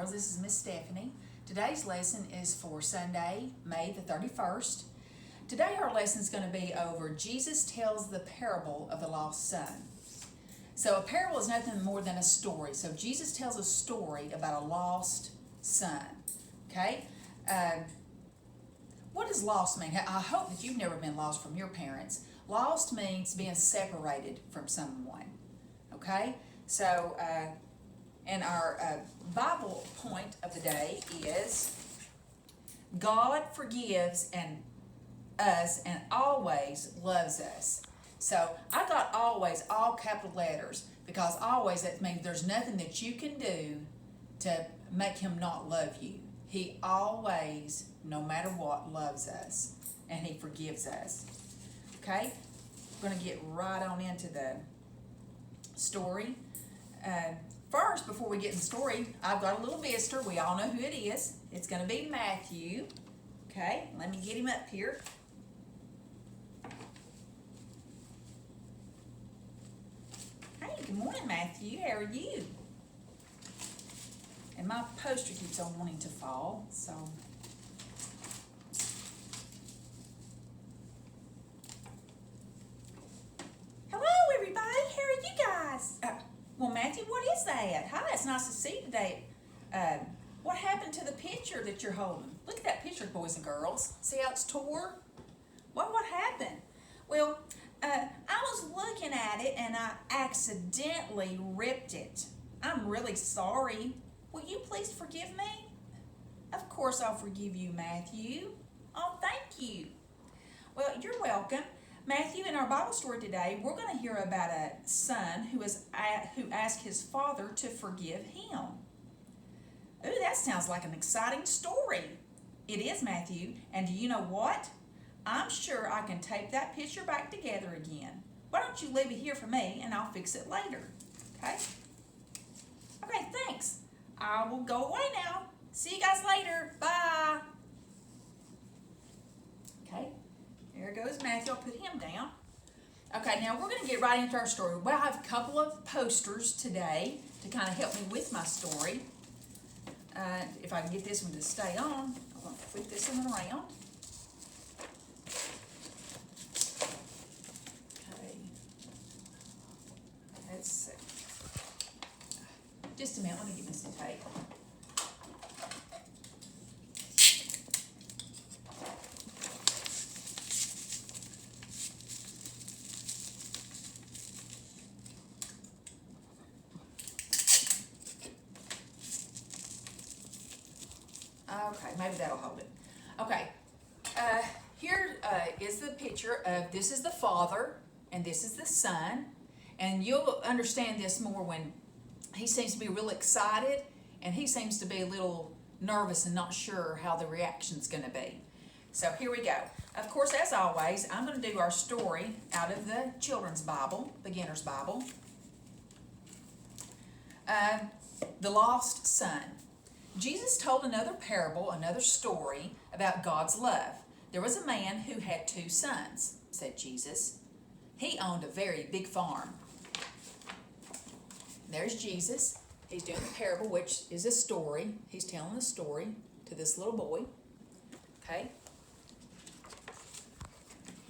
Girls. This is Miss Stephanie. Today's lesson is for Sunday, May the 31st. Today our lesson is going to be over Jesus tells the parable of the lost son. So a parable is nothing more than a story. So Jesus tells a story about a lost son. Okay? What does lost mean? I hope that you've never been lost from your parents. Lost means being separated from someone. Okay? So, and our Bible point of the day is God forgives us and always loves us. So I got always, all capital letters, because always, that means there's nothing that you can do to make him not love you. He always, no matter what, loves us, and he forgives us. Okay? We're going to get right on into the story. First, before we get in the story, I've got a little visitor. We all know who it is. It's going to be Matthew. Okay, let me get him up here. Hey, good morning, Matthew. How are you? And my poster keeps on wanting to fall, so. Hello, everybody. How are you guys? Well, Matthew, what is that? Hi, it's nice to see you today. What happened to the picture that you're holding? Look at that picture, boys and girls. See how it's tore? What happened? Well, I was looking at it and I accidentally ripped it. I'm really sorry. Will you please forgive me? Of course I'll forgive you, Matthew. Oh, thank you. Well, you're welcome. Matthew, in our Bible story today, we're going to hear about a son who asked his father to forgive him. Ooh, that sounds like an exciting story. It is, Matthew. And do you know what? I'm sure I can tape that picture back together again. Why don't you leave it here for me and I'll fix it later. Okay? Okay, thanks. I will go away now. See you guys later. Bye. Okay. There goes Matthew. I'll put him down. Okay, now we're going to get right into our story. Well, I have a couple of posters today to kind of help me with my story. If I can get this one to stay on, I'm going to flip this one around. Okay. Let's see. Just a minute. Let me get this tape. Okay, maybe that'll hold it. Okay, here is the picture of, this is the father, and this is the son. And you'll understand this more when he seems to be real excited, and he seems to be a little nervous and not sure how the reaction's going to be. So here we go. Of course, as always, I'm going to do our story out of the Children's Bible, Beginner's Bible. The Lost Son. Jesus told another parable, another story about God's love. There was a man who had 2 sons, said Jesus. He owned a very big farm. There's Jesus. He's doing the parable, which is a story. He's telling the story to this little boy. Okay?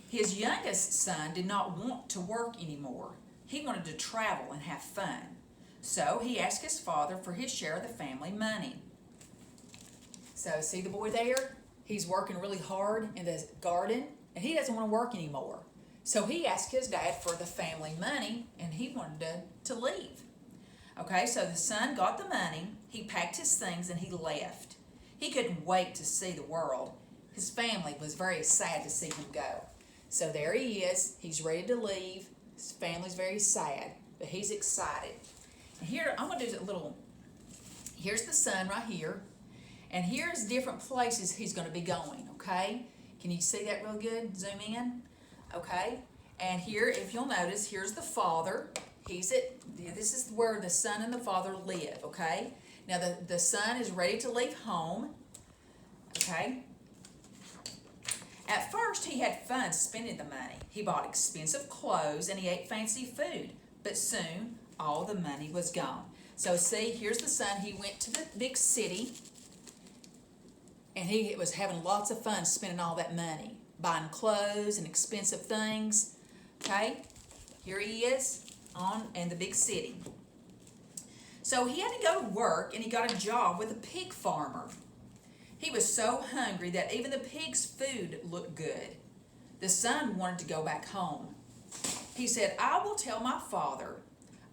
His youngest son did not want to work anymore. He wanted to travel and have fun. So he asked his father for his share of the family money. So see the boy there? He's working really hard in the garden, and he doesn't want to work anymore. So he asked his dad for the family money, and he wanted to leave. Okay, so the son got the money, he packed his things, and he left. He couldn't wait to see the world. His family was very sad to see him go. So there he is. He's ready to leave. His family's very sad, but he's excited. And here, I'm going to do a little, here's the sun right here. And here's different places he's going to be going, okay? Can you see that real good? Zoom in. Okay? And here, if you'll notice, here's the father. This is where the son and the father live, okay? Now, the son is ready to leave home, okay? At first, he had fun spending the money. He bought expensive clothes and he ate fancy food. But soon, all the money was gone. So see, here's the son. He went to the big city, and he was having lots of fun spending all that money, buying clothes and expensive things. Okay, here he is in the big city. So he had to go to work, and he got a job with a pig farmer. He was so hungry that even the pig's food looked good. The son wanted to go back home. He said, "I will tell my father,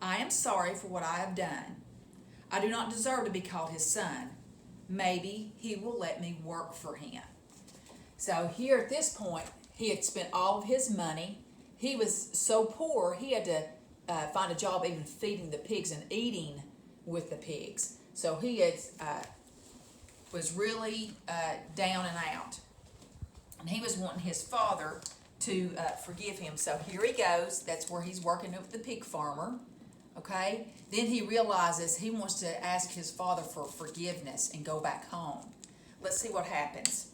I am sorry for what I have done. I do not deserve to be called his son. Maybe he will let me work for him." So here at this point, he had spent all of his money. He was so poor, he had to find a job even feeding the pigs and eating with the pigs. So he was really down and out. And he was wanting his father to forgive him. So here he goes. That's where he's working with the pig farmer. Okay? Then he realizes he wants to ask his father for forgiveness and go back home. Let's see what happens.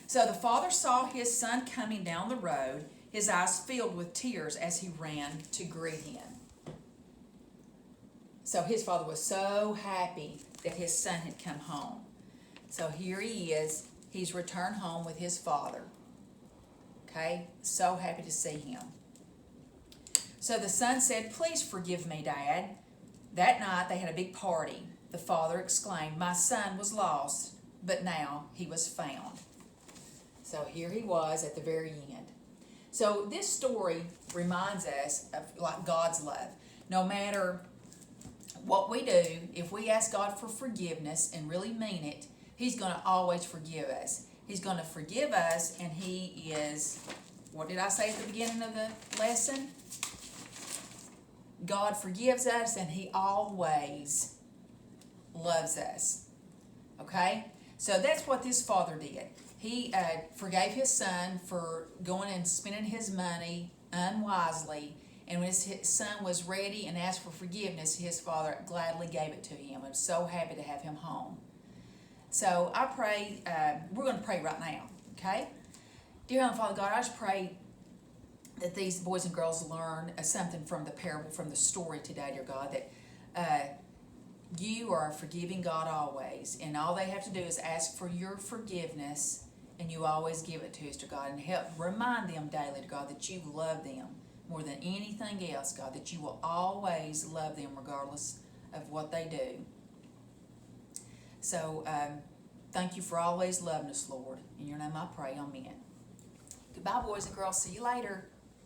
So the father saw his son coming down the road, his eyes filled with tears as he ran to greet him. So his father was so happy that his son had come home. So here he is. He's returned home with his father. Okay? So happy to see him. So the son said, "Please forgive me, Dad." That night they had a big party. The father exclaimed, "My son was lost, but now he was found." So here he was at the very end. So this story reminds us of like God's love. No matter what we do, if we ask God for forgiveness and really mean it, He's going to always forgive us. He's going to forgive us, and He is, what did I say at the beginning of the lesson? God forgives us, and He always loves us. Okay? So that's what this father did. He forgave his son for going and spending his money unwisely. And when his son was ready and asked for forgiveness, his father gladly gave it to him. I'm so happy to have him home. So I pray, we're going to pray right now, okay? Dear Heavenly Father God, I just pray that these boys and girls learn something from the parable, from the story today, dear God, that you are a forgiving God always. And all they have to do is ask for your forgiveness, and you always give it to us, dear God. And help remind them daily, dear God, that you love them more than anything else, God, that you will always love them regardless of what they do. So, thank you for always loving us, Lord. In your name I pray, amen. Goodbye, boys and girls. See you later.